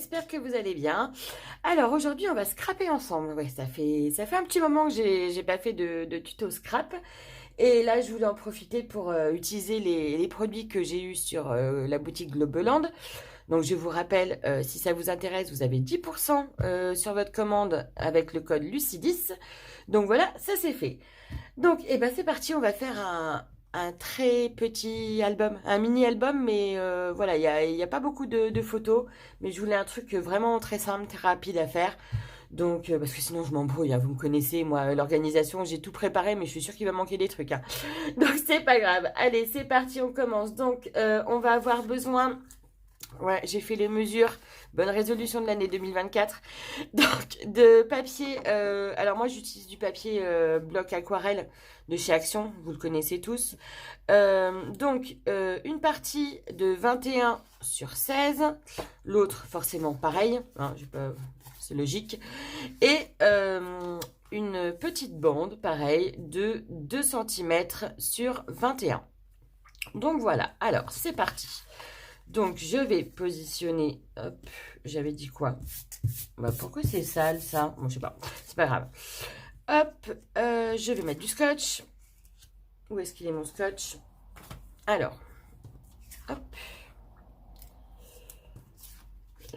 j'espère que vous allez bien. Alors aujourd'hui on va scraper ensemble. Ouais, ça fait un petit moment que j'ai pas fait de tuto scrap. Et là je voulais en profiter pour utiliser les produits que j'ai eus sur la boutique Globeland. Donc je vous rappelle, si ça vous intéresse, vous avez 10% sur votre commande avec le code Lucie10. Donc voilà, ça c'est fait. Donc, c'est parti, on va faire un très petit album, un mini-album, mais voilà, il y a pas beaucoup de photos, mais je voulais un truc vraiment très simple, très rapide à faire. Donc, parce que sinon je m'embrouille, hein, vous me connaissez, moi, l'organisation, j'ai tout préparé, mais je suis sûre qu'il va manquer des trucs, hein. Donc, c'est pas grave. Allez, c'est parti, on commence. Donc, on va avoir besoin... Ouais, j'ai fait les mesures. Bonne résolution de l'année 2024. Donc, de papier. Alors, moi, j'utilise du papier bloc aquarelle de chez Action. Vous le connaissez tous. Une partie de 21 sur 16. L'autre, forcément, pareil. Hein, c'est logique. Et une petite bande, pareil, de 2 cm sur 21. Donc, voilà. Alors, c'est parti. Donc, je vais positionner... Hop, j'avais dit quoi? Pourquoi c'est sale, ça? Bon, je sais pas. C'est pas grave. Hop, je vais mettre du scotch. Où est-ce qu'il est, mon scotch? Alors, hop.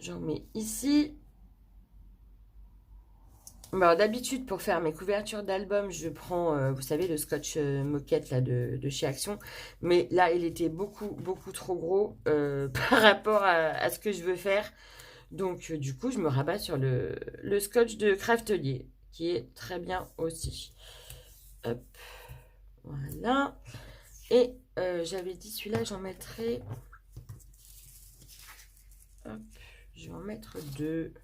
J'en mets ici. Alors, d'habitude, pour faire mes couvertures d'album, je prends, vous savez, le scotch moquette là, de chez Action. Mais là, il était beaucoup trop gros par rapport à ce que je veux faire. Donc, du coup, je me rabats sur le scotch de Craftelier, qui est très bien aussi. Hop, voilà. Et j'avais dit, celui-là, j'en mettrai... Hop, je vais en mettre 2.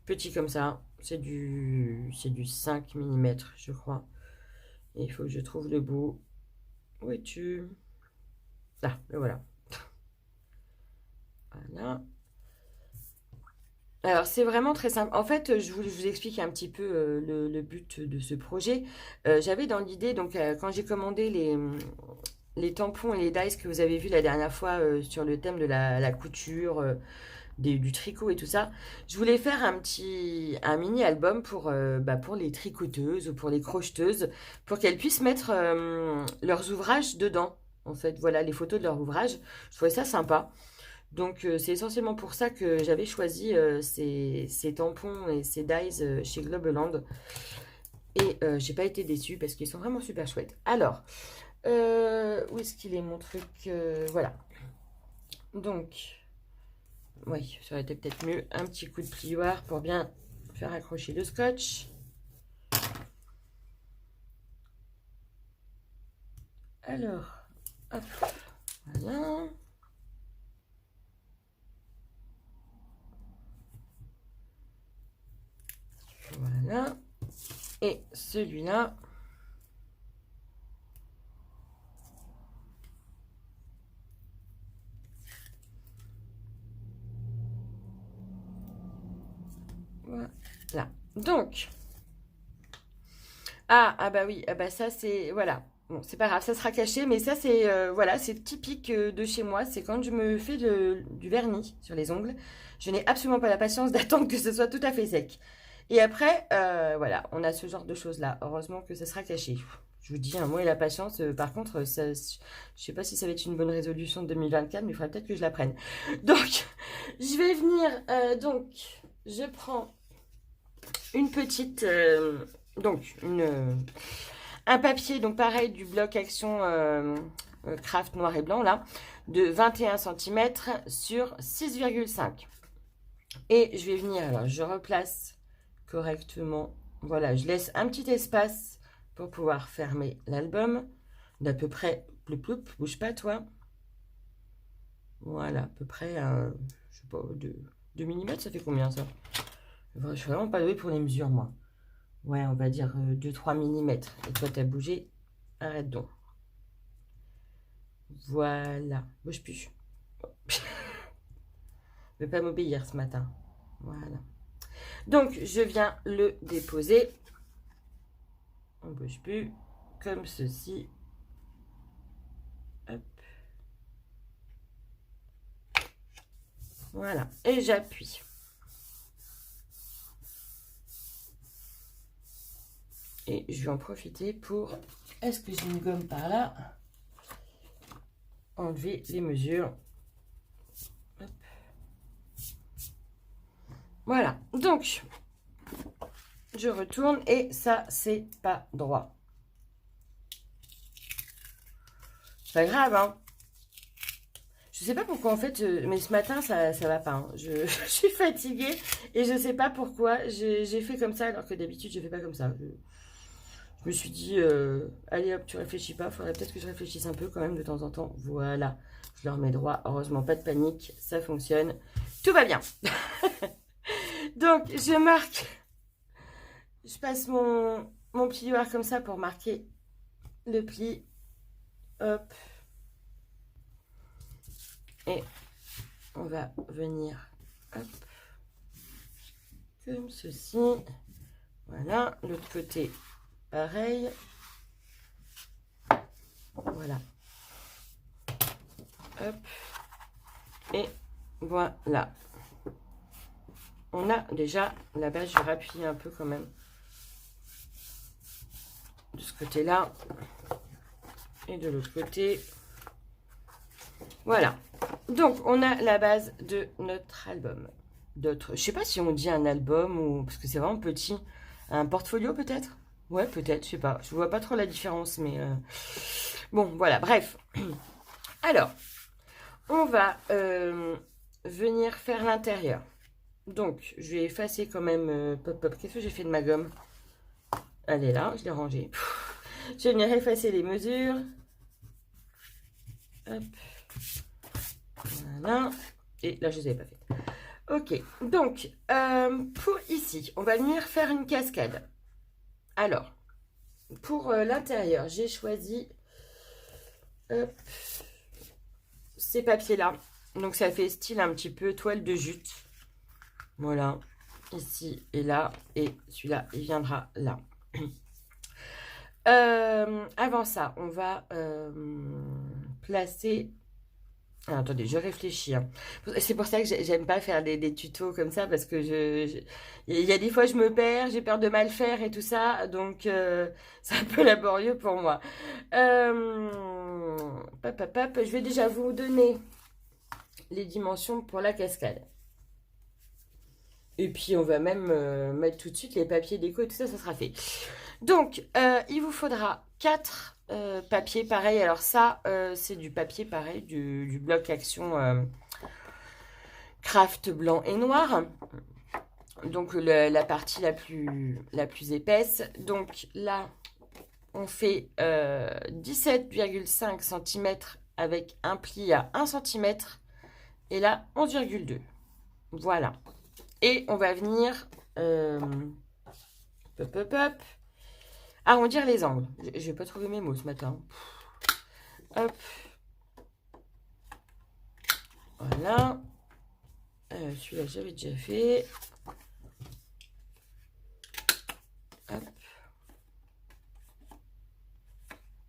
Petits comme ça. C'est du 5 mm, je crois. Et il faut que je trouve le bout. Où es-tu? Là, le voilà. Voilà. Alors, c'est vraiment très simple. En fait, je vous explique un petit peu le but de ce projet. J'avais dans l'idée, donc, quand j'ai commandé les tampons et les dies que vous avez vus la dernière fois sur le thème de la couture, du tricot et tout ça, je voulais faire un mini album pour les tricoteuses ou pour les crocheteuses, pour qu'elles puissent mettre leurs ouvrages dedans. En fait, voilà les photos de leurs ouvrages. Je trouvais ça sympa. Donc c'est essentiellement pour ça que j'avais choisi ces tampons et ces dies chez Globeland. Et j'ai pas été déçue parce qu'ils sont vraiment super chouettes. Alors, où est-ce qu'il est mon truc? Voilà. Donc, oui, ça aurait été peut-être mieux. Un petit coup de plioir pour bien faire accrocher le scotch. Alors, hop, voilà. Voilà. Et celui-là. Voilà. Donc. Bah oui. Ah bah ça c'est... Voilà. Bon, c'est pas grave, ça sera caché. Mais ça c'est... voilà, c'est typique de chez moi. C'est quand je me fais du vernis sur les ongles. Je n'ai absolument pas la patience d'attendre que ce soit tout à fait sec. Et après, voilà, on a ce genre de choses-là. Heureusement que ça sera caché. Je vous dis, hein, moi et la patience, par contre, ça, je sais pas si ça va être une bonne résolution de 2024, mais il faudrait peut-être que je la prenne. Donc, je vais venir, je prends une petite, un papier, donc pareil, du bloc Action Craft noir et blanc, là, de 21 cm sur 6,5. Et je vais venir, alors je replace correctement. Voilà, je laisse un petit espace pour pouvoir fermer l'album. D'à peu près, ploup ploup, bouge pas toi. Voilà, à peu près, je sais pas, 2 mm, ça fait combien ça? Je suis vraiment pas douée pour les mesures, moi. Ouais, on va dire 2-3 mm. Et toi, t'as bougé, arrête donc. Voilà, bouge plus. Ne veut pas m'obéir ce matin. Voilà. Donc, je viens le déposer. On ne bouge plus. Comme ceci. Hop. Voilà. Et j'appuie. Et je vais en profiter pour... Est-ce que j'ai une gomme par là? Enlever les mesures. Hop. Voilà. Donc, je retourne et ça, c'est pas droit. C'est pas grave, hein. Je sais pas pourquoi, en fait, mais ce matin, ça va pas. Hein. Je suis fatiguée et je sais pas pourquoi j'ai fait comme ça alors que d'habitude, je fais pas comme ça. Je me suis dit, allez hop, tu réfléchis pas. Faudrait peut-être que je réfléchisse un peu quand même de temps en temps. Voilà, je le remets droit. Heureusement, pas de panique, ça fonctionne. Tout va bien. Donc, je marque. Je passe mon plioir comme ça pour marquer le pli. Hop. Et on va venir, hop, comme ceci. Voilà, l'autre côté, pareil. Voilà. Hop. Et voilà. On a déjà la base, je vais appuyer un peu quand même. De ce côté-là. Et de l'autre côté. Voilà. Donc, on a la base de notre album. Je sais pas si on dit un album ou... Parce que c'est vraiment petit. Un portfolio peut-être? Ouais, peut-être, je sais pas. Je vois pas trop la différence, mais... Bon, voilà, bref. Alors, on va venir faire l'intérieur. Donc, je vais effacer quand même... Pop. Qu'est-ce que j'ai fait de ma gomme? Elle est là, je l'ai rangée. Je vais venir effacer les mesures. Hop. Voilà. Et là, je ne les avais pas faites. Ok. Donc, pour ici, on va venir faire une cascade. Alors, pour l'intérieur, j'ai choisi ces papiers-là. Donc, ça fait style un petit peu toile de jute. Voilà. Ici et là. Et celui-là, il viendra là. Avant ça, on va placer... Ah, attendez, je réfléchis. Hein. C'est pour ça que j'aime pas faire des tutos comme ça parce que il y a des fois je me perds, j'ai peur de mal faire et tout ça, donc c'est un peu laborieux pour moi. Je vais déjà vous donner les dimensions pour la cascade. Et puis on va même mettre tout de suite les papiers déco et tout ça, ça sera fait. Donc, il vous faudra 4 papiers pareil. Alors ça, c'est du papier pareil, du bloc action craft blanc et noir. Donc, la partie la plus épaisse. Donc là, on fait 17,5 cm avec un pli à 1 cm. Et là, 11,2. Voilà. Et on va venir... arrondir les angles. Je vais pas trouver mes mots ce matin. Hop. Voilà. Celui-là, j'avais déjà fait. Hop.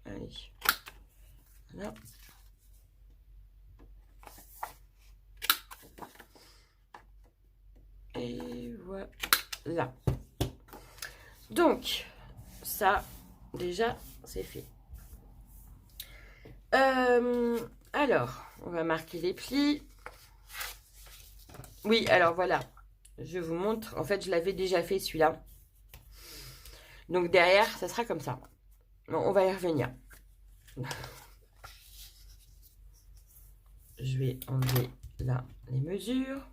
Allez. Voilà. Et voilà. Donc, ça, déjà, c'est fait. Alors, on va marquer les plis. Oui, alors voilà. Je vous montre. En fait, je l'avais déjà fait celui-là. Donc, derrière, ça sera comme ça. Bon, on va y revenir. Je vais enlever là les mesures.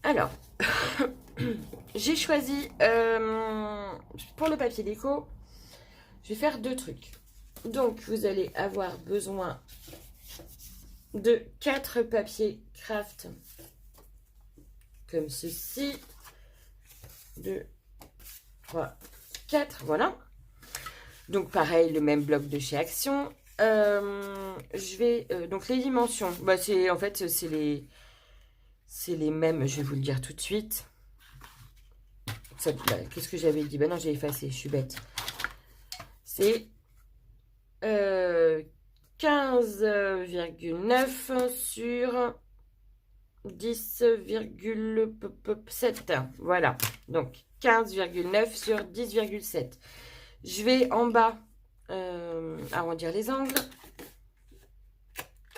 Alors, j'ai choisi, pour le papier déco, je vais faire 2 trucs. Donc, vous allez avoir besoin de 4 papiers craft, comme ceci. 2, 3, 4, voilà. Donc, pareil, le même bloc de chez Action. Je vais, donc les dimensions, bah, en fait, c'est les mêmes, je vais vous le dire tout de suite. Qu'est-ce que j'avais dit? Ben non, j'ai effacé, je suis bête. C'est 15,9 sur 10,7. Voilà. Donc 15,9 sur 10,7. Je vais en bas arrondir les angles.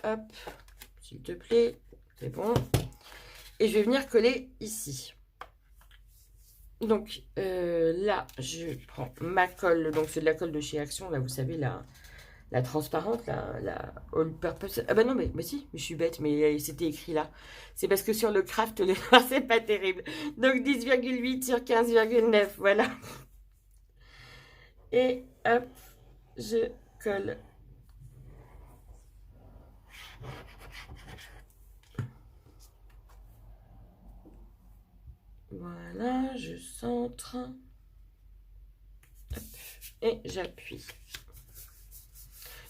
Hop, s'il te plaît. C'est bon. Et je vais venir coller ici. Donc là, je prends ma colle. Donc c'est de la colle de chez Action. Là, vous savez, la transparente, la all purpose. Ah bah non, mais si, je suis bête, mais c'était écrit là. C'est parce que sur le craft, le noir, c'est pas terrible. Donc 10,8 sur 15,9, voilà. Et hop, je colle. Voilà, je centre. Hop, et j'appuie.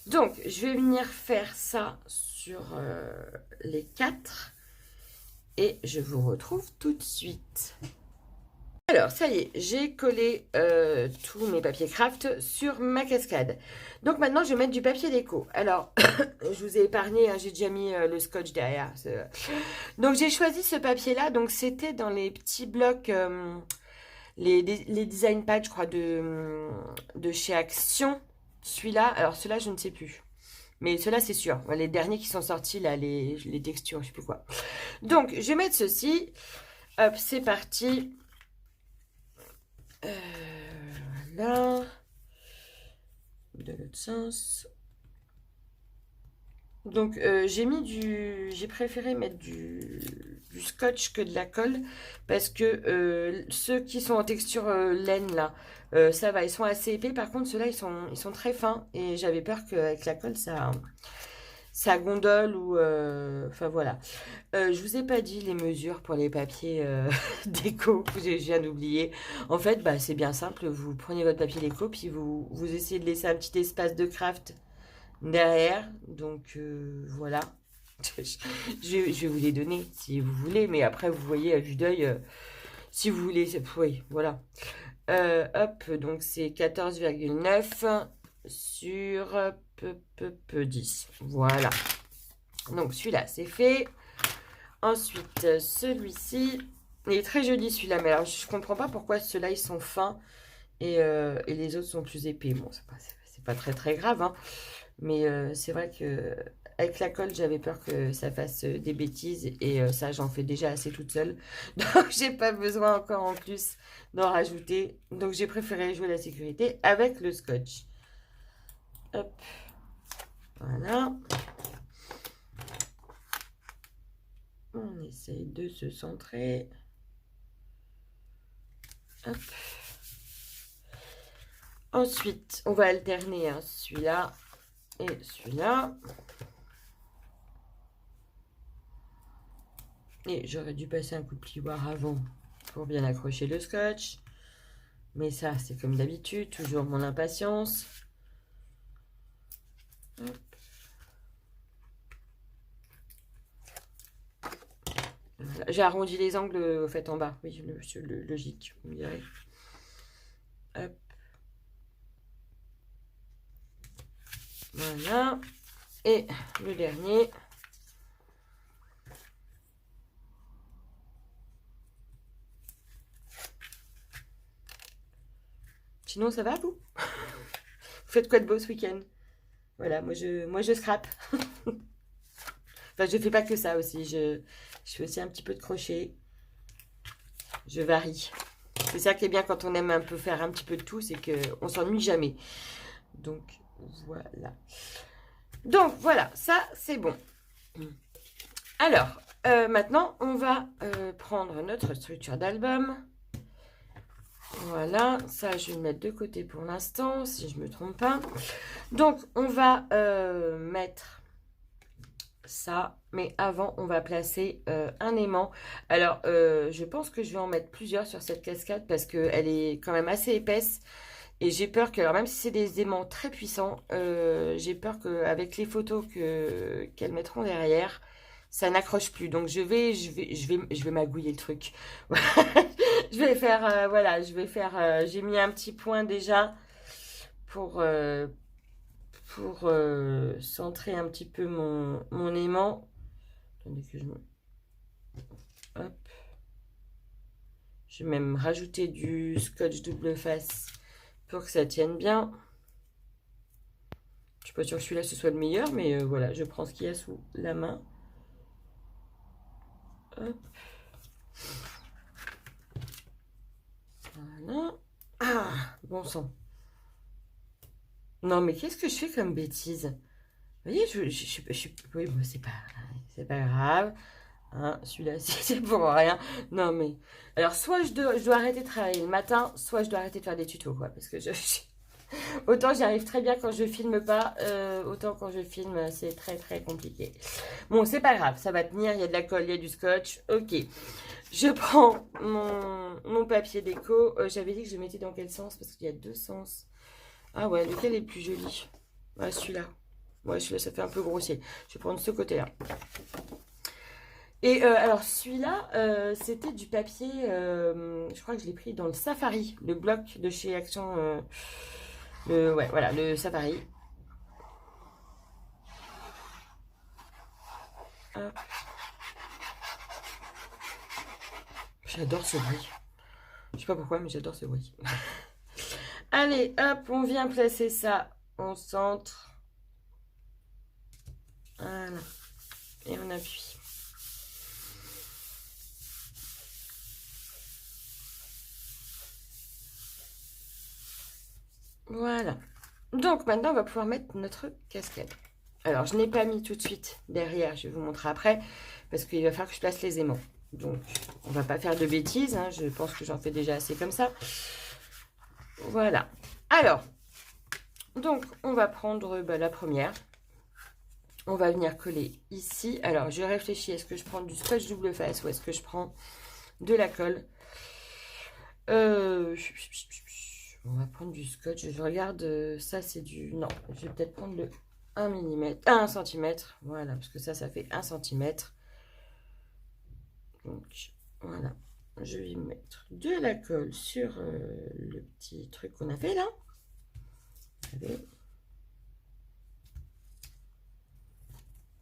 Donc, je vais venir faire ça sur les 4 et je vous retrouve tout de suite. Alors, ça y est, j'ai collé tous mes papiers craft sur ma cascade. Donc maintenant, je vais mettre du papier déco. Alors, je vous ai épargné, hein, j'ai déjà mis le scotch derrière. Donc, j'ai choisi ce papier-là. Donc, c'était dans les petits blocs, les design pads, je crois, de chez Action. Celui-là, alors celui-là, je ne sais plus. Mais ceux-là, c'est sûr. Les derniers qui sont sortis, là, les textures, je sais plus quoi. Donc, je vais mettre ceci. Hop, c'est parti. Voilà. De l'autre sens. Donc, j'ai préféré mettre du scotch que de la colle parce que ceux qui sont en texture laine là, ça va, ils sont assez épais. Par contre, ceux-là, ils sont très fins et j'avais peur qu'avec la colle, ça gondole ou enfin voilà. Je vous ai pas dit les mesures pour les papiers déco, je viens d'oublier. En fait, bah, c'est bien simple, vous prenez votre papier déco puis vous essayez de laisser un petit espace de craft derrière, donc voilà. Je vais vous les donner si vous voulez, mais après vous voyez à vue d'œil si vous voulez. Oui, voilà. Hop, donc c'est 14,9 sur 10. Voilà. Donc celui-là, c'est fait. Ensuite, celui-ci, il est très joli celui-là, mais alors je comprends pas pourquoi ceux-là ils sont fins et les autres sont plus épais. Bon, c'est pas très très grave, hein. Mais c'est vrai que avec la colle, j'avais peur que ça fasse des bêtises et ça, j'en fais déjà assez toute seule. Donc, j'ai pas besoin encore en plus d'en rajouter. Donc, j'ai préféré jouer la sécurité avec le scotch. Hop. Voilà. On essaye de se centrer. Hop. Ensuite, on va alterner hein, celui-là et celui-là. Et j'aurais dû passer un coup de plioir avant pour bien accrocher le scotch. Mais ça, c'est comme d'habitude, toujours mon impatience. Hop. Voilà. J'ai arrondi les angles au fait en bas. Oui, le logique, vous me direz. Hop. Voilà. Et le dernier. Sinon, ça va, vous? Vous faites quoi de beau ce week-end? Voilà, moi je scrape. Enfin, je fais pas que ça aussi. Je fais aussi un petit peu de crochet. Je varie. C'est ça qui est bien quand on aime un peu faire un petit peu de tout, c'est qu'on s'ennuie jamais. Donc, voilà. Donc, voilà, ça, c'est bon. Alors, maintenant, on va prendre notre structure d'album. Voilà, ça, je vais le mettre de côté pour l'instant, si je ne me trompe pas. Donc, on va mettre ça, mais avant, on va placer un aimant. Alors, je pense que je vais en mettre plusieurs sur cette cascade parce qu'elle est quand même assez épaisse. Et j'ai peur que, alors même si c'est des aimants très puissants, j'ai peur qu'avec les photos qu'elles mettront derrière, ça n'accroche plus. Donc je vais magouiller le truc. Je vais faire, voilà, j'ai mis un petit point déjà pour, centrer un petit peu mon aimant. Attendez que je me... Hop. Je vais même rajouter du scotch double face pour que ça tienne bien. Je suis pas sûre que celui-là ce soit le meilleur, mais voilà, je prends ce qu'il y a sous la main. Hop. Voilà. Ah, bon sang. Non, mais qu'est-ce que je fais comme bêtise? Vous voyez, oui, bon, c'est pas grave. Hein, celui-là, c'est pour rien. Non, mais... Alors, soit je dois arrêter de travailler le matin, soit je dois arrêter de faire des tutos, quoi. Parce que autant j'y arrive très bien quand je filme pas, autant quand je filme, c'est très, très compliqué. Bon, c'est pas grave, ça va tenir. Il y a de la colle, il y a du scotch. Ok. Je prends mon papier déco. J'avais dit que je mettais dans quel sens? Parce qu'il y a deux sens. Ah ouais, lequel est le plus joli? Ah, celui-là. Ouais, celui-là, ça fait un peu grossier. Je vais prendre ce côté-là. Et alors, celui-là, c'était du papier... je crois que je l'ai pris dans le Safari. Le bloc de chez Action... ouais, voilà, le Safari. Hop. J'adore ce bruit. Je sais pas pourquoi, mais j'adore ce bruit. Allez, hop, on vient placer ça au centre. Voilà. Et on appuie. Voilà. Donc maintenant, on va pouvoir mettre notre casquette. Alors, je n'ai pas mis tout de suite derrière. Je vais vous montrer après. Parce qu'il va falloir que je place les aimants. Donc, on va pas faire de bêtises. Hein. Je pense que j'en fais déjà assez comme ça. Voilà. Alors, donc, on va prendre la première. On va venir coller ici. Alors, je réfléchis. Est-ce que je prends du scotch double face ou est-ce que je prends de la colle? On va prendre du scotch. Je regarde. Ça, c'est du... Non, je vais peut-être prendre le 1 mm. 1 cm. Voilà, parce que ça fait 1 cm. Donc, voilà. Je vais mettre de la colle sur le petit truc qu'on a fait là. Allez.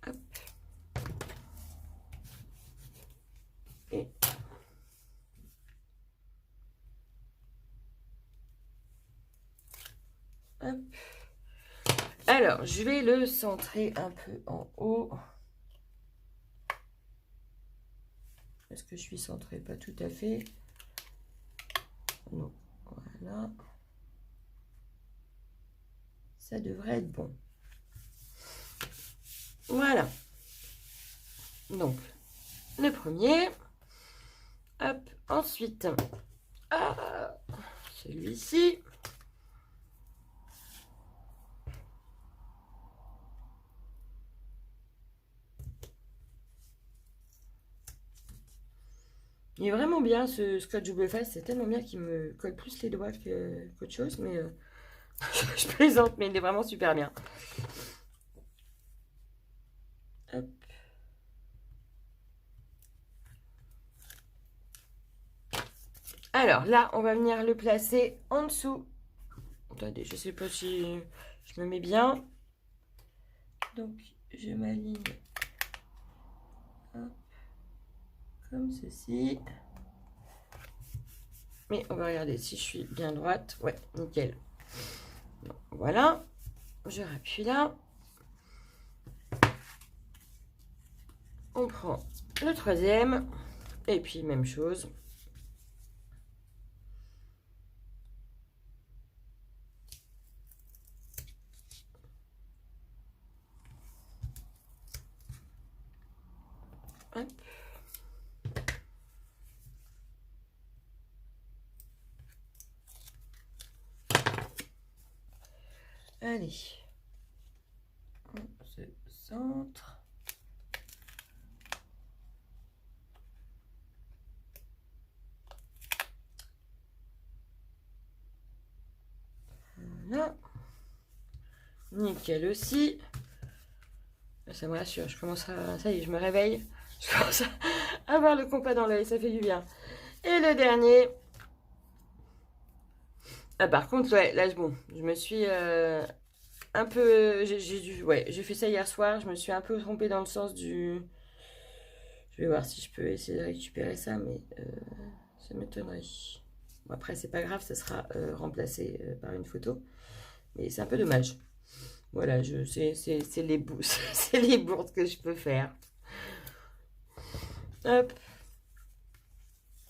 Hop. Et hop. Alors, je vais le centrer un peu en haut. Est-ce que je suis centrée? Pas tout à fait. Non. Voilà. Ça devrait être bon. Voilà. Donc, le premier. Hop. Ensuite, celui-ci. Il est vraiment bien ce scotch double face, c'est tellement bien qu'il me colle plus les doigts qu'autre chose, mais je plaisante, mais il est vraiment super bien. Hop. Alors là, on va venir le placer en dessous. Attendez, je sais pas si je me mets bien. Donc, je m'aligne comme ceci. Mais on va regarder si je suis bien droite. Ouais, nickel. Donc, voilà. Je rappuie là. On prend le troisième. Et puis, même chose. Hop. Allez. On se centre. Voilà. Nickel aussi. Ça me rassure, je commence à... Ça y est, je me réveille. Je commence à avoir le compas dans l'œil, ça fait du bien. Et le dernier, Ah, par contre, ouais, là, bon, je me suis un peu... ouais, j'ai fait ça hier soir. Je me suis un peu trompée dans le sens du... Je vais voir si je peux essayer de récupérer ça, mais ça m'étonnerait. Bon, après, c'est pas grave, ça sera remplacé par une photo. Mais c'est un peu dommage. Voilà, c'est les, c'est les bourdes que je peux faire. Hop.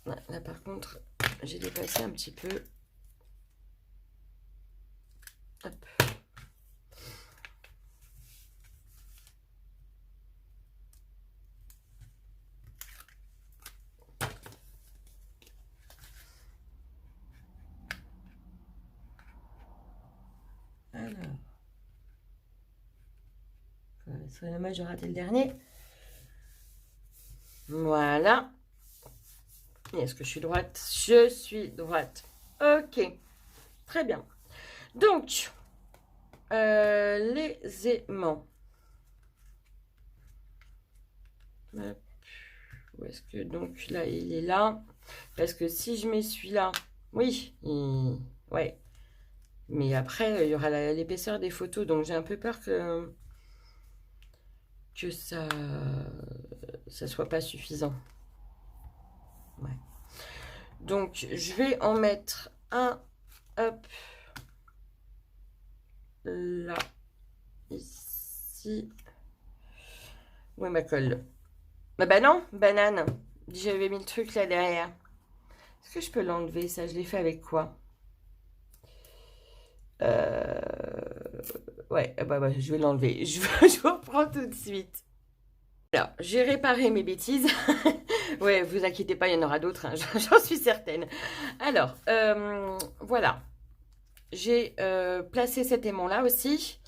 Ouais, là, par contre, j'ai dépassé un petit peu. Hop. Alors. Ce serait dommage de rater le dernier. Voilà. Est-ce que je suis droite? Je suis droite. Ok. Très bien. Donc, les aimants. Hop. Où est-ce que... Donc, là, il est là. Parce que si je mets celui-là... Oui. Ouais. Mais après, il y aura l'épaisseur des photos. Donc, j'ai un peu peur que ça soit pas suffisant. Ouais. Donc, je vais en mettre un, hop, là, ici. Où est ma colle? Bah non, banane. J'avais mis le truc là derrière. Est-ce que je peux l'enlever, ça? Je l'ai fait avec quoi? Ouais, bah, je vais l'enlever. Je vous reprends tout de suite. Alors, j'ai réparé mes bêtises. Ouais, vous inquiétez pas, il y en aura d'autres, hein, j'en suis certaine. Alors, voilà. J'ai placé cet aimant-là aussi.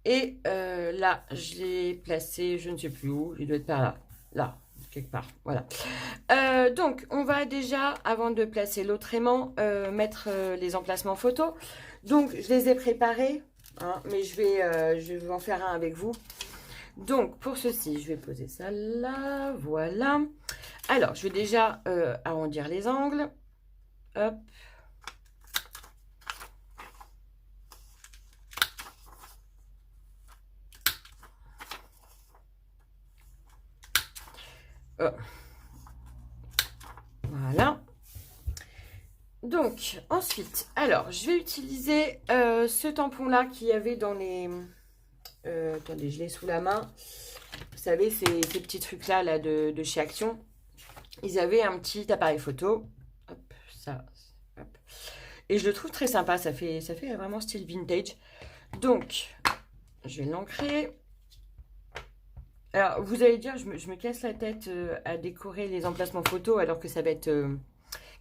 Et là, je l'ai placé, je ne sais plus où, il doit être par là. Là, quelque part, voilà. Donc, on va déjà, avant de placer l'autre aimant, mettre les emplacements photos. Donc, je les ai préparés, hein, mais je vais en faire un avec vous. Donc, pour ceci, je vais poser ça là, voilà. Alors, je vais déjà arrondir les angles. Hop. Oh. Voilà. Donc, ensuite, alors, je vais utiliser ce tampon-là qu'il y avait dans les... attendez, je l'ai sous la main. Vous savez, ces petits trucs-là là, de chez Action. Ils avaient un petit appareil photo. Hop, ça. Hop. Et je le trouve très sympa. Ça fait vraiment style vintage. Donc, je vais l'ancrer. Alors, vous allez dire, je me casse la tête à décorer les emplacements photos alors que ça va être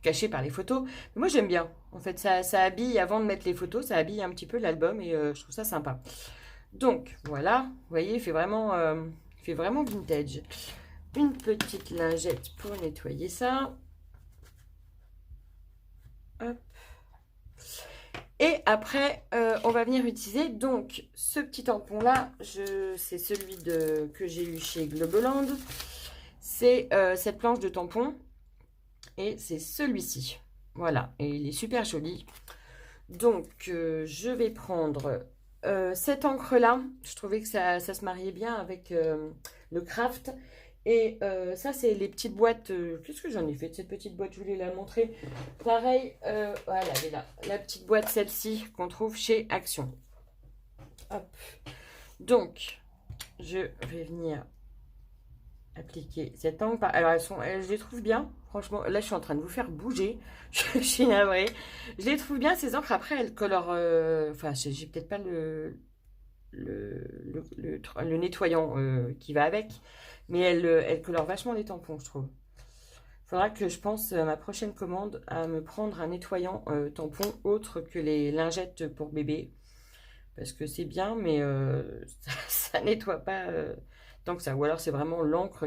caché par les photos. Mais moi, j'aime bien. En fait, ça habille, avant de mettre les photos, ça habille un petit peu l'album et je trouve ça sympa. Donc, voilà. Vous voyez, il fait vraiment vintage. Une petite lingette pour nettoyer ça. Hop. Et après, on va venir utiliser donc ce petit tampon là. C'est celui que j'ai eu chez Globoland. C'est cette planche de tampon. Et c'est celui-ci. Voilà. Et il est super joli. Donc, je vais prendre cette encre là. Je trouvais que ça se mariait bien avec le craft. Et ça, c'est les petites boîtes. Qu'est-ce que j'en ai fait de cette petite boîte? Je voulais la montrer. Pareil, voilà, elle est là. La petite boîte, celle-ci, qu'on trouve chez Action. Hop. Donc, je vais venir appliquer cette encre. Alors, je les trouve bien. Franchement, là, je suis en train de vous faire bouger. Je suis navrée. Je les trouve bien, ces encres. Après, elles colorent... Enfin, j'ai peut-être pas le nettoyant qui va avec. Mais elle colore vachement les tampons, je trouve. Il faudra que je pense à ma prochaine commande à me prendre un nettoyant tampon autre que les lingettes pour bébé. Parce que c'est bien, mais ça nettoie pas tant que ça. Ou alors c'est vraiment l'encre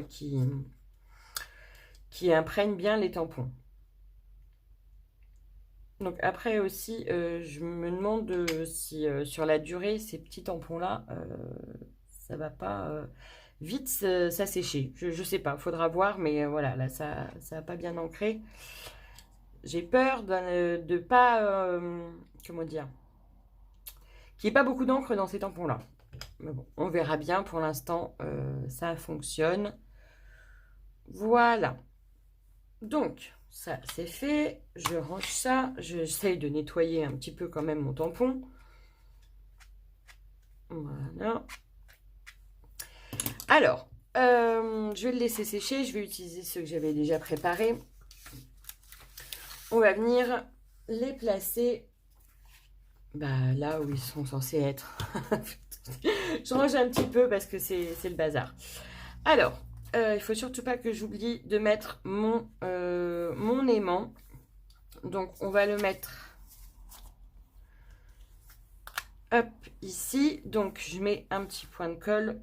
qui imprègne bien les tampons. Donc après aussi, je me demande si sur la durée, ces petits tampons-là, ça va pas vite s'assécher. Je sais pas, faudra voir, mais voilà, là ça a pas bien ancré. J'ai peur de pas, comment dire, qu'il n'y ait pas beaucoup d'encre dans ces tampons-là. Mais bon, on verra bien. Pour l'instant, ça fonctionne. Voilà. Donc, ça, c'est fait. Je range ça. J'essaye de nettoyer un petit peu quand même mon tampon. Voilà. Alors, je vais le laisser sécher. Je vais utiliser ceux que j'avais déjà préparés. On va venir les placer là où ils sont censés être. Je range un petit peu parce que c'est le bazar. Alors, il faut surtout pas que j'oublie de mettre mon aimant. Donc, on va le mettre hop, ici. Donc, je mets un petit point de colle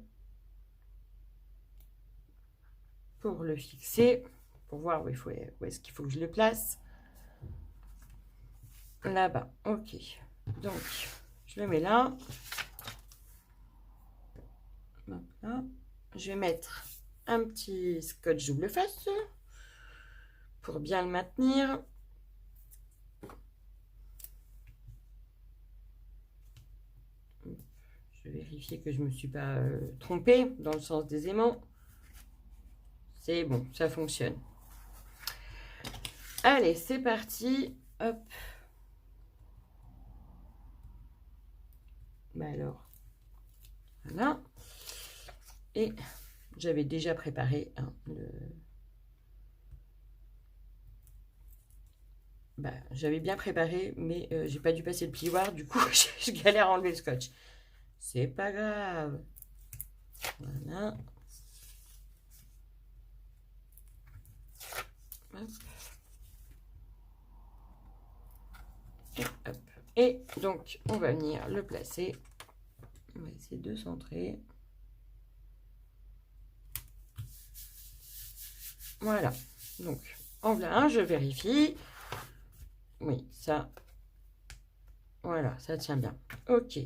pour le fixer, pour voir où est-ce qu'il faut que je le place. Là-bas, ok. Donc, je le mets là. Là. Je vais mettre un petit scotch double face pour bien le maintenir. Je vais vérifier que je ne me suis pas trompée dans le sens des aimants. C'est bon, ça fonctionne. Allez, c'est parti. Hop. Alors, voilà. Et j'avais déjà préparé j'avais bien préparé, mais j'ai pas dû passer le plioir, du coup je galère à enlever le scotch. C'est pas grave. Voilà. Hop. Et, hop. Et donc on va venir le placer. On va essayer de centrer. Voilà. Donc en voilà un, je vérifie. Oui, ça. Voilà, ça tient bien. Ok.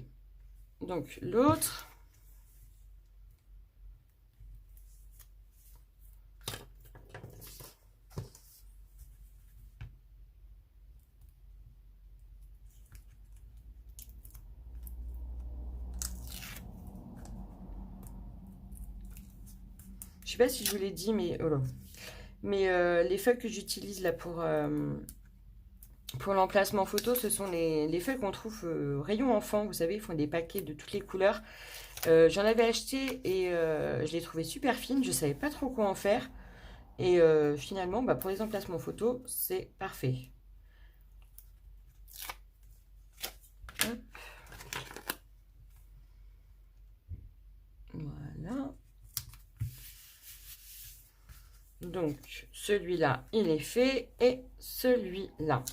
Donc l'autre. Je sais pas si je vous l'ai dit, mais oh là. Mais les feuilles que j'utilise là pour l'emplacement photo, ce sont les feuilles qu'on trouve rayon enfant. Vous savez, ils font des paquets de toutes les couleurs. J'en avais acheté et je les trouvais super fines. Je savais pas trop quoi en faire. Et finalement, pour les emplacements photo, c'est parfait. Hop. Voilà. Donc, celui-là, il est fait. Et celui-là.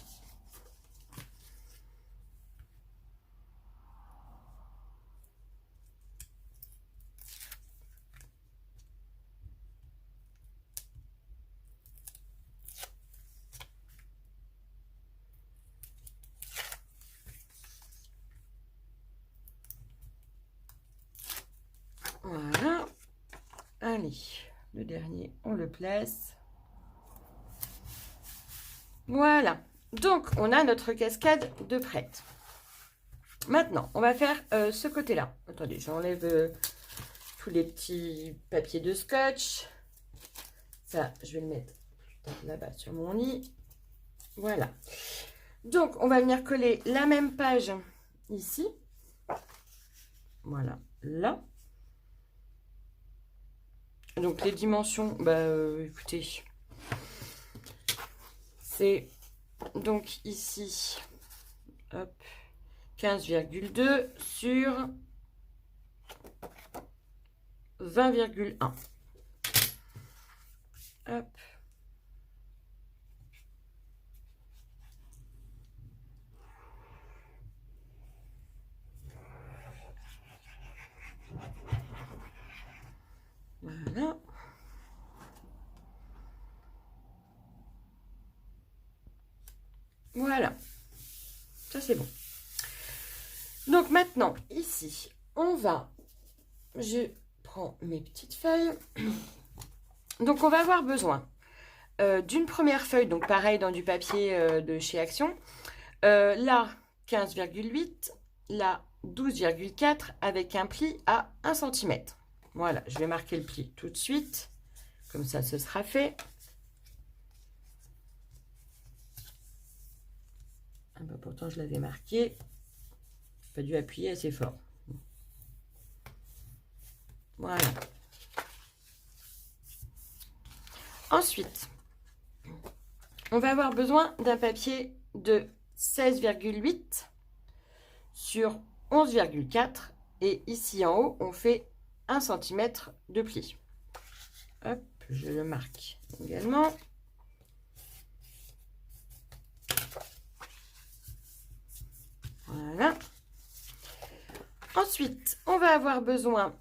Voilà. Allez, le dernier, on le place. Voilà. Donc, on a notre cascade de prête. Maintenant, on va faire ce côté-là. Attendez, j'enlève tous les petits papiers de scotch. Ça, je vais le mettre là-bas sur mon lit. Voilà. Donc, on va venir coller la même page ici. Voilà, là. Donc, les dimensions, écoutez, c'est donc ici, hop, 15,2 sur 20,1. Hop. Voilà. Voilà. Ça, c'est bon. Donc, maintenant, ici, je prends mes petites feuilles. Donc, on va avoir besoin d'une première feuille, donc pareil dans du papier de chez Action. Là, 15,8, là, 12,4 avec un pli à 1 cm. Voilà, je vais marquer le pli tout de suite. Comme ça, ce sera fait. Ah bah, pourtant, je l'avais marqué. Pas dû appuyer assez fort. Voilà. Ensuite, on va avoir besoin d'un papier de 16,8 sur 11,4. Et ici en haut, on fait 1 cm de pli. Hop, je le marque également. Voilà. Ensuite, on va avoir besoin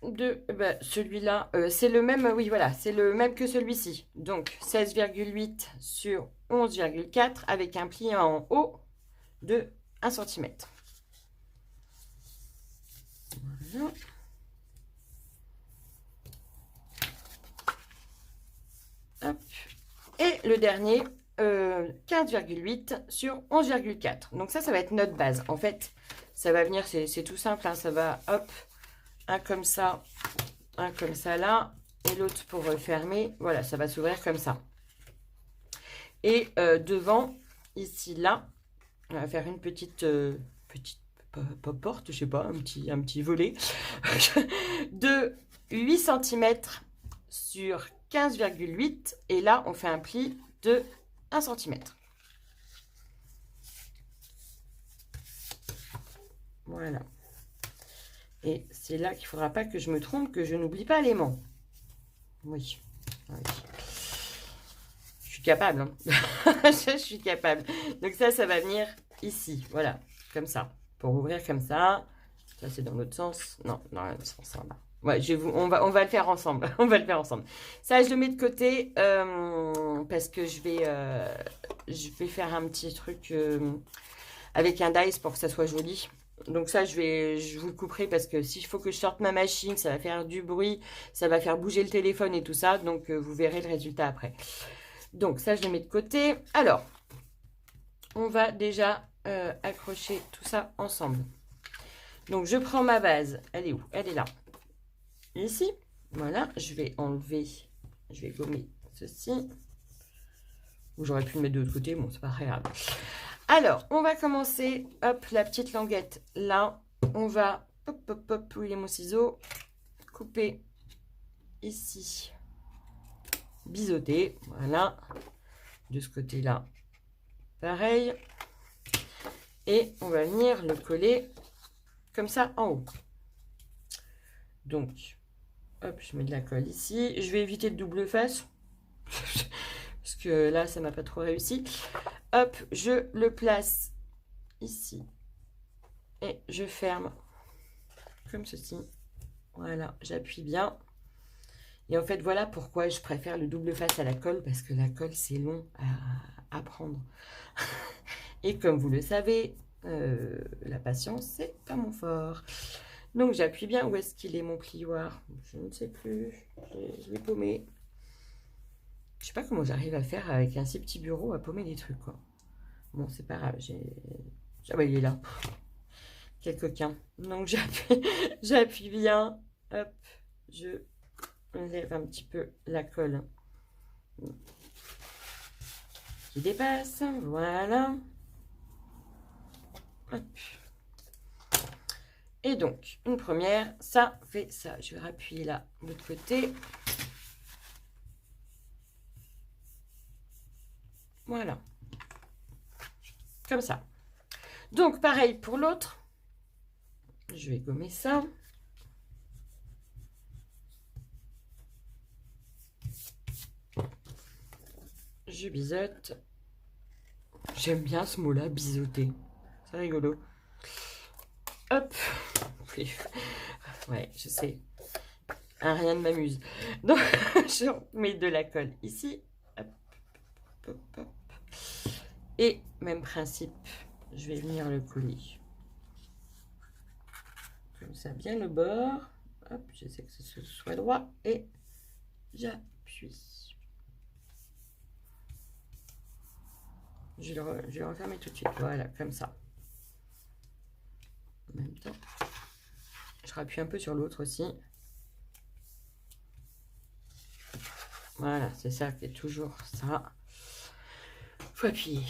de celui-là. C'est le même, oui, voilà, c'est le même que celui-ci. Donc, 16,8 sur 11,4 avec un pli en haut de 1 cm. Voilà. Hop. Et le dernier, 15,8 sur 11,4. Donc ça va être notre base. En fait, ça va venir, c'est tout simple, hein, ça va, hop, un comme ça là, et l'autre pour fermer. Voilà, ça va s'ouvrir comme ça. Et devant, ici, là, on va faire une petite porte, je sais pas, un petit volet de 8 cm sur 15,8. Et là, on fait un pli de 1 cm. Voilà. Et c'est là qu'il ne faudra pas que je me trompe, que je n'oublie pas l'aimant. Oui. Oui. Je suis capable. Hein. Je suis capable. Donc ça va venir ici. Voilà. Comme ça. Pour ouvrir comme ça. Ça, c'est dans l'autre sens. Non, dans l'autre sens. Là. Ouais, on va le faire ensemble. On va le faire ensemble. Ça, je le mets de côté parce que je vais faire un petit truc avec un dice pour que ça soit joli. Donc ça, je vous le couperai parce que s'il faut que je sorte ma machine, ça va faire du bruit, ça va faire bouger le téléphone et tout ça. Donc, vous verrez le résultat après. Donc, ça, je le mets de côté. Alors, on va déjà accrocher tout ça ensemble. Donc, je prends ma base. Elle est où? Elle est là. Ici. Voilà, je vais enlever, je vais gommer ceci. Ou j'aurais pu le mettre de l'autre côté, bon, c'est pas très grave. Alors, on va commencer, hop, la petite languette là. On va, hop, hop, hop, où il est mon ciseau, couper ici, biseauter, voilà. De ce côté-là, pareil. Et on va venir le coller comme ça en haut. Donc, hop, je mets de la colle ici. Je vais éviter le double face. Parce que là, ça m'a pas trop réussi. Hop, je le place ici. Et je ferme comme ceci. Voilà, j'appuie bien. Et en fait, voilà pourquoi je préfère le double face à la colle. Parce que la colle, c'est long à prendre. Et comme vous le savez, la patience, c'est pas mon fort. Donc, j'appuie bien. Où est-ce qu'il est, mon plioir? Je ne sais plus. Je l'ai paumé. Je sais pas comment j'arrive à faire avec un si petit bureau à paumer des trucs, quoi. Bon, c'est pas grave. Ah bah, il est là. Quel coquin. Donc, j'appuie bien. Hop. Je lève un petit peu la colle qui dépasse. Voilà. Hop. Et donc, une première, ça fait ça. Je vais rappuyer là, de l'autre côté. Voilà. Comme ça. Donc, pareil pour l'autre. Je vais gommer ça. Je biseaute. J'aime bien ce mot-là, biseauter. C'est rigolo. Hop. Ouais, je sais. Rien ne m'amuse. Donc, je mets de la colle ici. Hop, hop, hop. Et même principe, je vais venir le coller. Comme ça, bien le bord. Hop, j'essaie que ce soit droit. Et j'appuie. je vais le refermer tout de suite. Voilà, comme ça. En même temps, je rappuie un peu sur l'autre aussi. Voilà, c'est ça qui est toujours ça. Faut appuyer.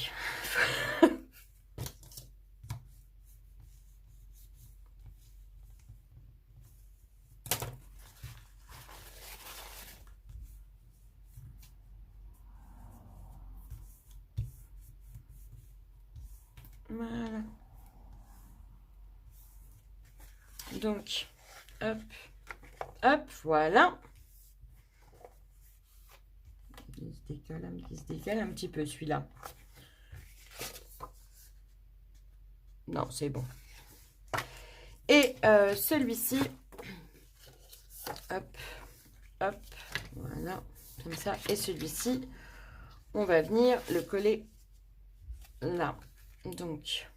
Voilà. Donc, hop, hop, voilà. Il se décale un petit peu celui-là. Non, c'est bon. Et celui-ci, hop, hop, voilà, comme ça. Et celui-ci, on va venir le coller là. Donc,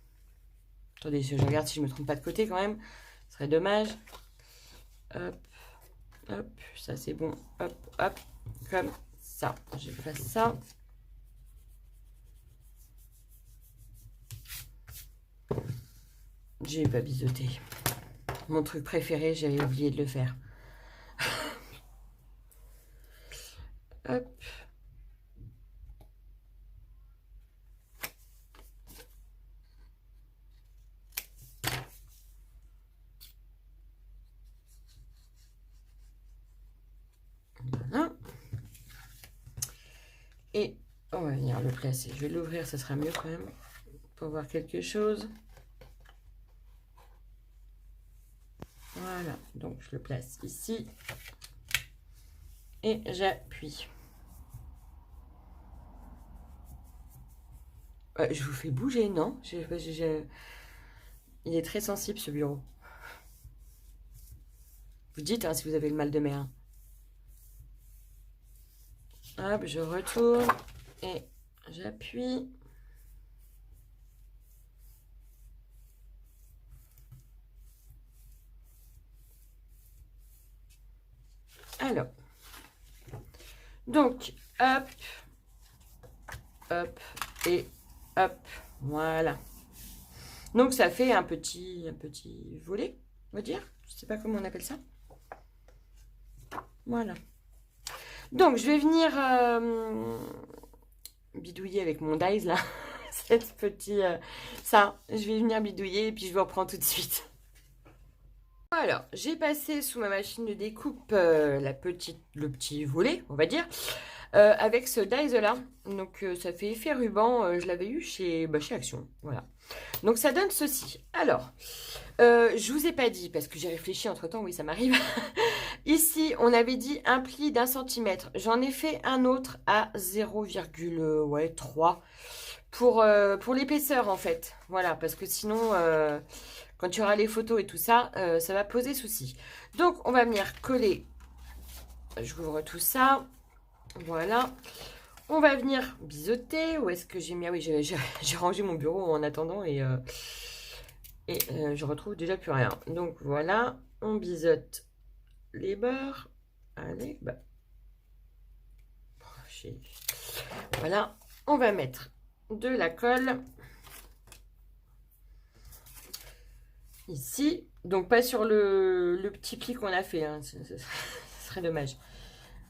attendez, je regarde si je ne me trompe pas de côté quand même. Ce serait dommage. Hop, hop, ça c'est bon. Hop, hop, comme ça. Je fais ça. J'ai pas biseauté. Mon truc préféré, j'avais oublié de le faire. Hop. Voilà. Et on va venir le placer. Je vais l'ouvrir, ça sera mieux quand même pour voir quelque chose. Voilà, donc je le place ici et j'appuie. Je vous fais bouger, non? Il est très sensible ce bureau. Vous dites hein, si vous avez le mal de mer. Hop, je retourne et j'appuie. Alors, donc, hop, hop et hop, voilà. Donc, ça fait un petit volet, on va dire. Je sais pas comment on appelle ça. Voilà. Donc, je vais venir bidouiller avec mon dies, là. Cette petite... ça, je vais venir bidouiller et puis je vous reprends tout de suite. Alors, j'ai passé sous ma machine de découpe le petit volet, on va dire, avec ce dies-là. Donc, ça fait effet ruban. Je l'avais eu chez Action. Voilà. Donc, ça donne ceci. Alors, je vous ai pas dit, parce que j'ai réfléchi entre-temps, oui, ça m'arrive. Ici, on avait dit un pli d'1 centimètre. J'en ai fait un autre à 0,3 pour l'épaisseur, en fait. Voilà, parce que sinon... quand tu auras les photos et tout ça, ça va poser souci. Donc, on va venir coller. J'ouvre tout ça. Voilà. On va venir biseauter. Où est-ce que j'ai mis? Ah oui, j'ai rangé mon bureau en attendant et je retrouve déjà plus rien. Donc, voilà. On biseaute les bords. Allez, bah. Voilà. On va mettre de la colle. Ici, donc pas sur le petit pli qu'on a fait, hein. Ce serait dommage.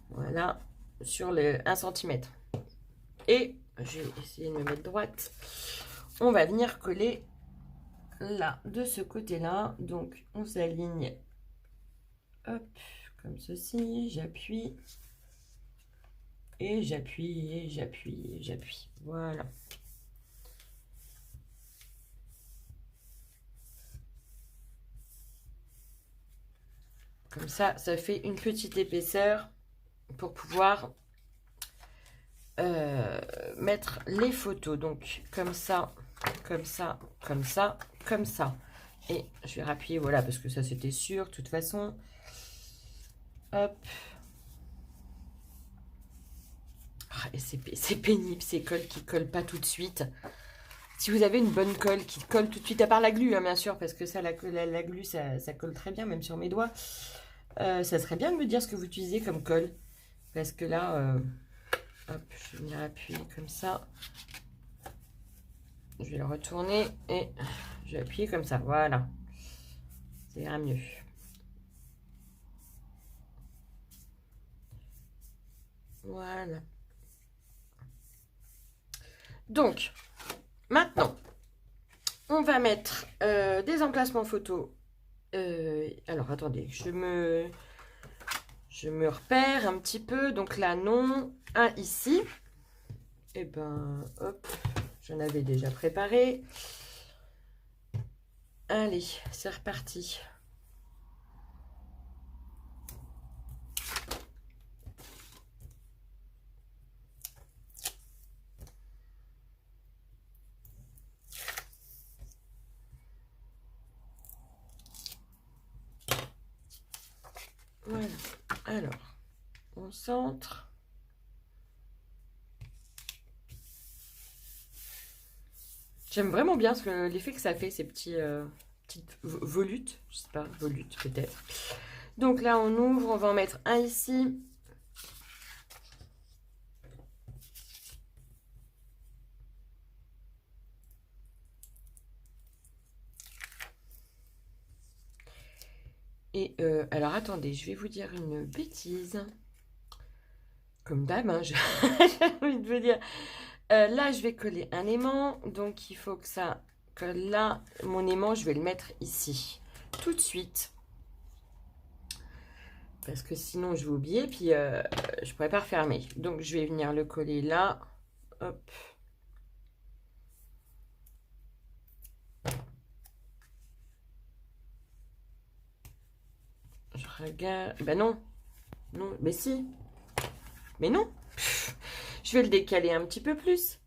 Voilà, sur le 1 cm. Et je vais essayer de me mettre droite. On va venir coller là, de ce côté-là. Donc, on s'aligne, hop, comme ceci. J'appuie, et j'appuie, et j'appuie, et j'appuie. Voilà. Comme ça, ça fait une petite épaisseur pour pouvoir mettre les photos. Donc, comme ça, comme ça, comme ça, comme ça. Et je vais rappuyer, voilà, parce que ça, c'était sûr, de toute façon. Hop. Ah, et c'est pénible, ces colles qui collent pas tout de suite. Si vous avez une bonne colle qui colle tout de suite, à part la glu, hein, bien sûr, parce que ça, la glu, ça colle très bien, même sur mes doigts. Ça serait bien de me dire ce que vous utilisez comme colle. Parce que là, hop, je vais venir appuyer comme ça. je vais le retourner et je vais appuyer comme ça. Voilà. Ça ira mieux. Voilà. Donc, maintenant, on va mettre des emplacements photos. Alors, attendez, je me repère un petit peu. Donc là, non. Un ici. Et ben, hop, j'en avais déjà préparé. Allez, c'est reparti. Voilà. Alors, on centre. J'aime vraiment bien l'effet que ça fait, ces petites volutes. Je sais pas, volutes peut-être. Donc là, on ouvre, on va en mettre un ici. Et alors, attendez, je vais vous dire une bêtise. Comme d'hab, hein, j'ai envie de vous dire. Là, je vais coller un aimant. Donc, il faut que ça colle là. Mon aimant, je vais le mettre ici. Tout de suite. Parce que sinon, je vais oublier. Puis, je ne pourrais pas refermer. Donc, je vais venir le coller là. Hop. Je regarde. Ben non. Non, mais si. Mais non. Je vais le décaler un petit peu plus.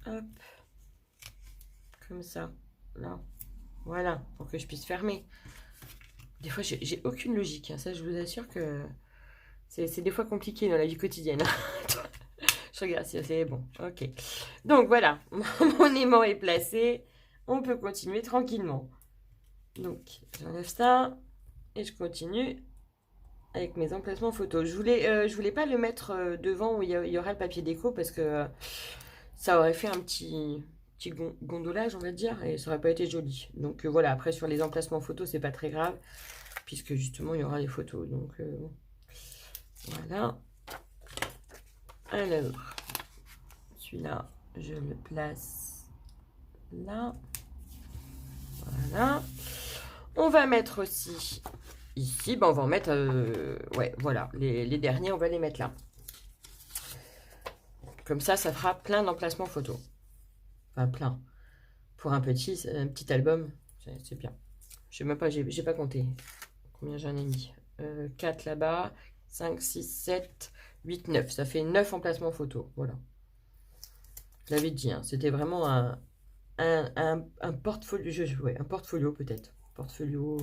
Hop. Comme ça. Là. Voilà. Pour que je puisse fermer. Des fois, j'ai aucune logique. Hein. Ça, je vous assure que c'est des fois compliqué dans la vie quotidienne. Je regarde si c'est bon. Ok. Donc, voilà. Mon aimant est placé. On peut continuer tranquillement. Donc, j'enlève ça. Et je continue avec mes emplacements photos. Je voulais pas le mettre devant où il y aura le papier déco parce que ça aurait fait un petit gondolage, on va dire, et ça aurait pas été joli. Donc voilà, après sur les emplacements photos, c'est pas très grave, puisque justement il y aura les photos. Donc voilà. Alors, celui-là, je le place là. Voilà. On va mettre aussi ici, ben on va en mettre, ouais, voilà, les derniers, on va les mettre là. Comme ça fera plein d'emplacements photos. Enfin, plein. Pour un petit album, c'est bien. Je sais même pas, j'ai pas compté combien j'en ai mis. 4 là-bas, 5, 6, 7, 8, 9. Ça fait 9 emplacements photos. Voilà. Je l'avais dit, hein, c'était vraiment un portfolio. Ouais, un portfolio peut-être. Portfolio,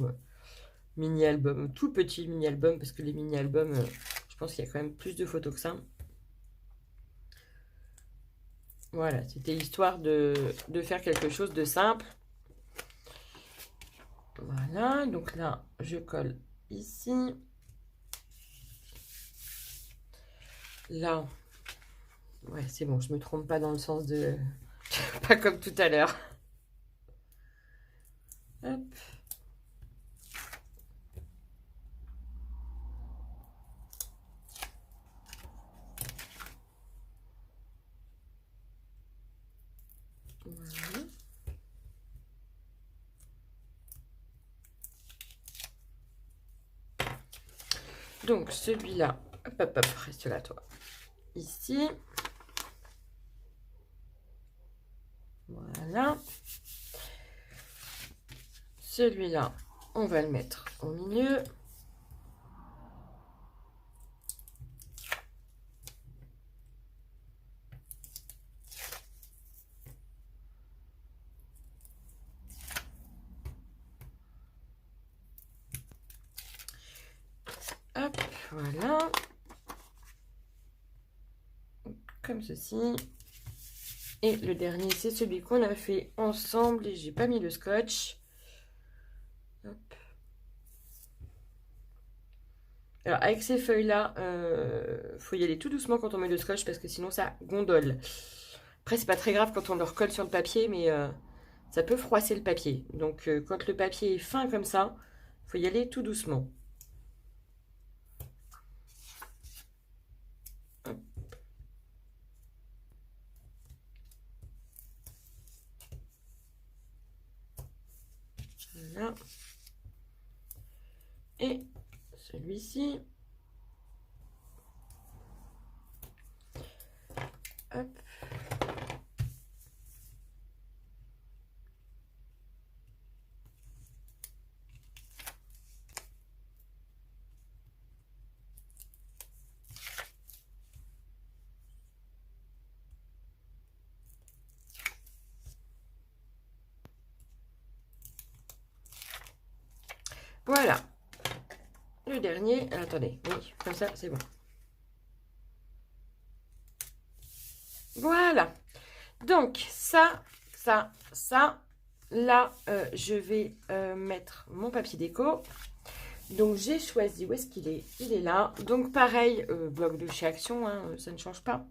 mini-album. Tout petit mini-album, parce que les mini-albums, je pense qu'il y a quand même plus de photos que ça. Voilà, c'était histoire de faire quelque chose de simple. Voilà, donc là, je colle ici. Là, ouais, c'est bon, je me trompe pas dans le sens de... pas comme tout à l'heure. Hop. Voilà. Donc, celui-là, hop, reste là, toi. Ici. Voilà. Celui-là, on va le mettre au milieu. Hop, voilà. Comme ceci. Et le dernier, c'est celui qu'on a fait ensemble et j'ai pas mis le scotch. Hop. Alors, avec ces feuilles-là, faut y aller tout doucement quand on met le scotch parce que sinon ça gondole. Après, c'est pas très grave quand on le recolle sur le papier, mais ça peut froisser le papier. Donc, quand le papier est fin comme ça, il faut y aller tout doucement. Hop. Voilà. Et celui-ci. Hop. Voilà. Le dernier. Attendez. Oui, comme ça, c'est bon. Voilà. Donc, ça. Là, je vais mettre mon papier déco. Donc, j'ai choisi, où est-ce qu'il est? Il est là. Donc, pareil, bloc de chez Action, hein, ça ne change pas.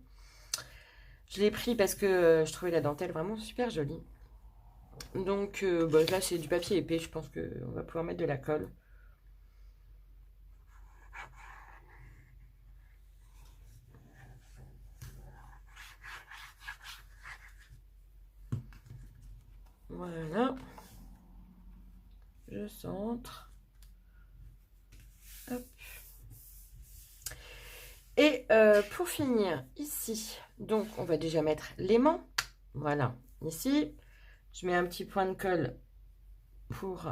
Je l'ai pris parce que je trouvais la dentelle vraiment super jolie. Donc, bah, là, c'est du papier épais. Je pense qu'on va pouvoir mettre de la colle. Voilà. Je centre. Hop. Et pour finir, ici, donc on va déjà mettre l'aimant. Voilà, ici, je mets un petit point de colle pour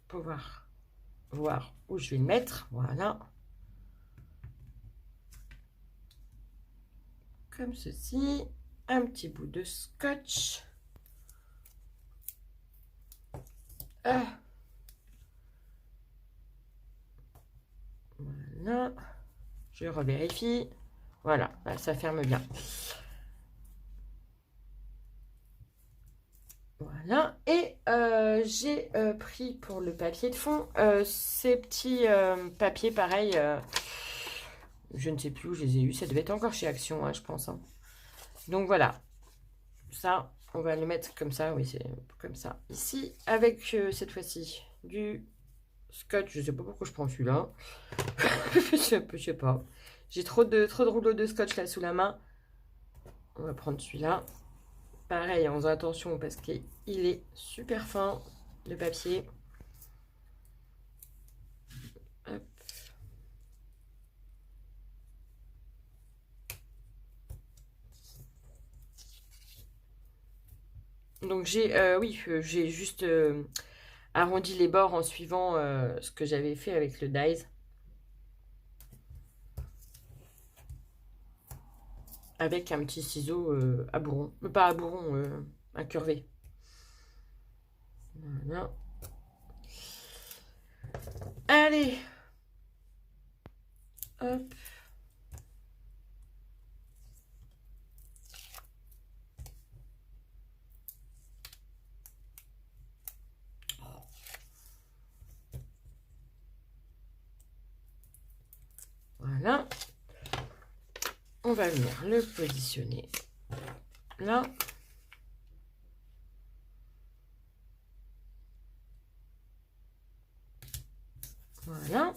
pouvoir voir où je vais le mettre. Voilà. Comme ceci. Un petit bout de scotch. Voilà. Je revérifie. Voilà, là, ça ferme bien. Voilà. Et j'ai pris pour le papier de fond ces petits papiers pareils. Je ne sais plus où je les ai eus. Ça devait être encore chez Action, hein, je pense. Hein. Donc voilà. Ça, on va le mettre comme ça. Oui, c'est comme ça. Ici, avec cette fois-ci du scotch. Je ne sais pas pourquoi je prends celui-là. Je sais pas. J'ai trop de rouleaux de scotch là sous la main. On va prendre celui-là. Pareil, en faisant attention parce qu'il est super fin, le papier. Hop. Donc j'ai juste arrondi les bords en suivant ce que j'avais fait avec le dies. Avec un petit ciseau à bourron. Pas à bourron, incurvé. Voilà. Allez. Hop. Voilà. On va venir le positionner là. Voilà.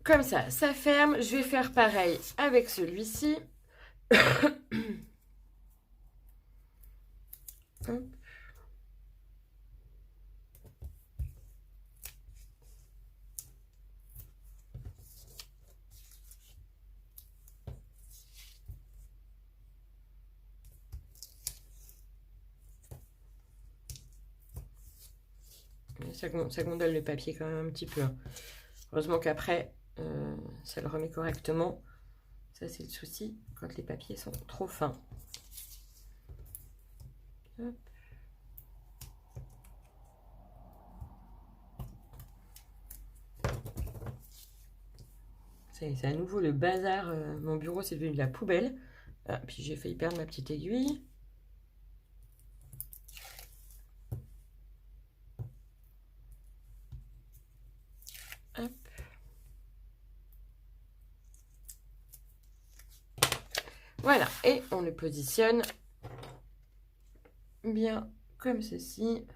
Comme ça, ça ferme. Je vais faire pareil avec celui-ci. Ça gondole le papier quand même un petit peu. Heureusement qu'après, ça le remet correctement. Ça, c'est le souci quand les papiers sont trop fins. Hop. C'est à nouveau le bazar. Mon bureau, c'est devenu de la poubelle. Ah, puis j'ai failli perdre ma petite aiguille. Voilà, et on le positionne bien comme ceci.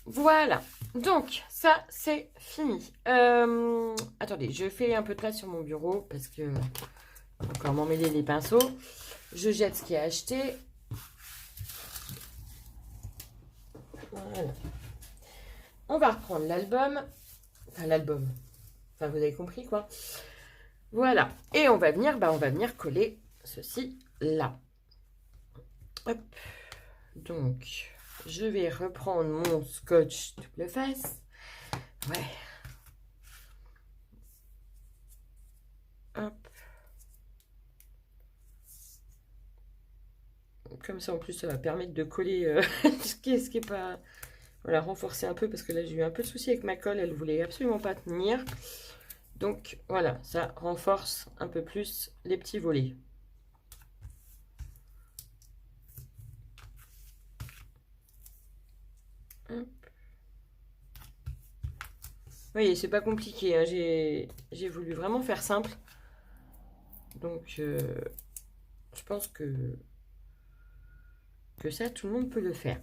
Voilà, donc ça c'est fini. Attendez, je fais un peu de place sur mon bureau parce que encore m'emmêler les pinceaux. Je jette ce qui est acheté. Voilà. On va reprendre l'album. Enfin l'album. Enfin vous avez compris quoi. Voilà. Et on va venir coller ceci là. Hop. Donc je vais reprendre mon scotch double face. Ouais. Hop. Comme ça, en plus, ça va permettre de coller ce qui est pas... Voilà, renforcer un peu, parce que là, j'ai eu un peu de souci avec ma colle. Elle voulait absolument pas tenir. Donc, voilà, ça renforce un peu plus les petits volets. Hop. Vous voyez, c'est pas compliqué. Hein. J'ai voulu vraiment faire simple. Donc, je pense que ça, tout le monde peut le faire.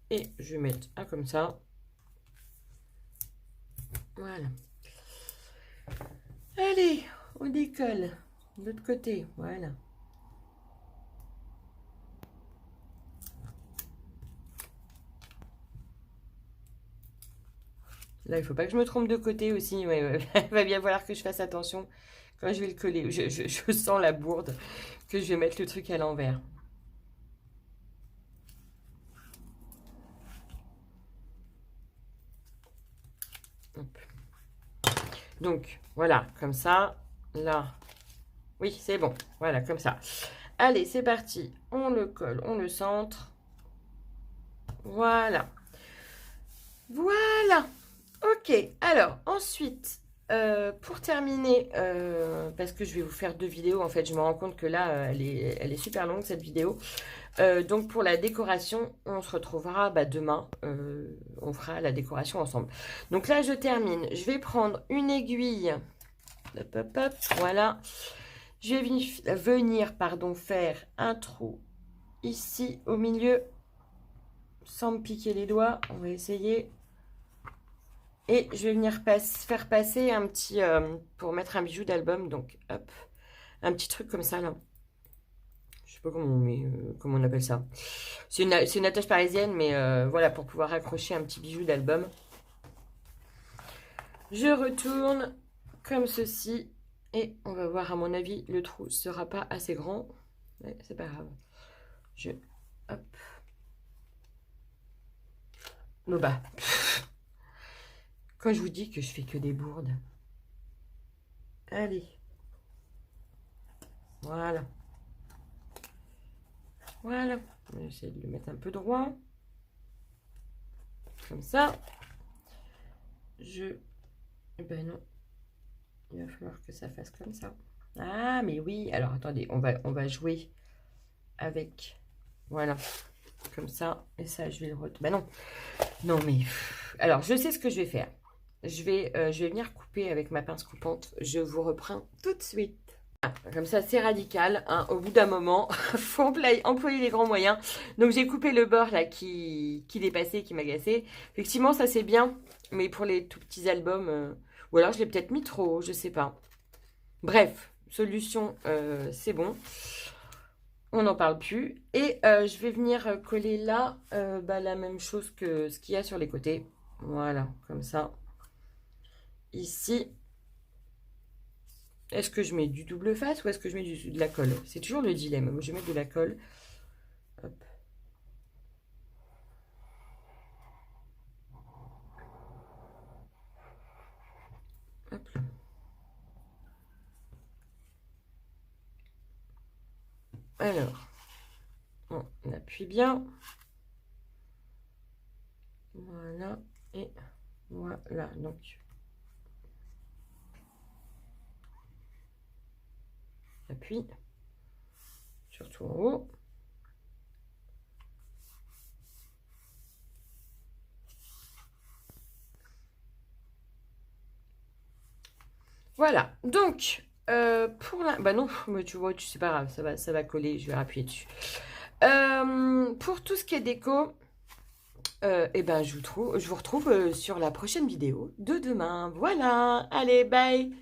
Et je vais mettre un comme ça. Voilà. Allez, on décolle. De l'autre côté, voilà. Là, il ne faut pas que je me trompe de côté aussi. Ouais. Il va bien falloir que je fasse attention quand je vais le coller. Je sens la bourde que je vais mettre le truc à l'envers. Donc, voilà, comme ça. Là. Oui, c'est bon. Voilà, comme ça. Allez, c'est parti. On le colle, on le centre. Voilà. Voilà. Ok. Alors, ensuite, pour terminer, parce que je vais vous faire 2 vidéos, en fait, je me rends compte que là, elle est super longue, cette vidéo. Donc, pour la décoration, on se retrouvera demain. On fera la décoration ensemble. Donc là, je termine. Je vais prendre une aiguille. Hop, hop, hop. Voilà. Je vais venir faire un trou ici au milieu sans me piquer les doigts. On va essayer. Et je vais venir faire passer un petit... pour mettre un bijou d'album. Donc, hop. Un petit truc comme ça, là. Je sais pas comment on appelle ça. C'est une attache parisienne, mais voilà, pour pouvoir accrocher un petit bijou d'album. Je retourne comme ceci. Et on va voir, à mon avis, le trou sera pas assez grand. Mais c'est pas grave. Hop. Bon quand je vous dis que je fais que des bourdes. Allez. Voilà. Voilà. On va essayer de le mettre un peu droit. Comme ça. Ben non. Il va falloir que ça fasse comme ça. Ah, mais oui. Alors, attendez. On va jouer avec... Voilà. Comme ça. Et ça, je vais le retourner. Ben non. Non, mais... Alors, je sais ce que je vais faire. Je vais venir couper avec ma pince coupante. Je vous reprends tout de suite. Comme ça, c'est radical. Hein. Au bout d'un moment, il faut employer les grands moyens. Donc, j'ai coupé le bord là qui dépassait, qui m'agaçait. Effectivement, ça c'est bien. Mais pour les tout petits albums, ou alors je l'ai peut-être mis trop haut, je sais pas. Bref, solution, c'est bon. On n'en parle plus. Et je vais venir coller là la même chose que ce qu'il y a sur les côtés. Voilà, comme ça. Ici. Est-ce que je mets du double face ou est-ce que je mets de la colle? C'est toujours le dilemme. Moi, je vais mettre de la colle. Hop. Hop. Alors, on appuie bien. Voilà. Et voilà. Donc, appuie. Surtout en haut. Voilà. Donc, pour la... Bah non, mais tu vois, c'est pas grave, ça va coller, je vais appuyer dessus. Pour tout ce qui est déco, eh ben, je vous retrouve sur la prochaine vidéo de demain. Voilà. Allez, bye!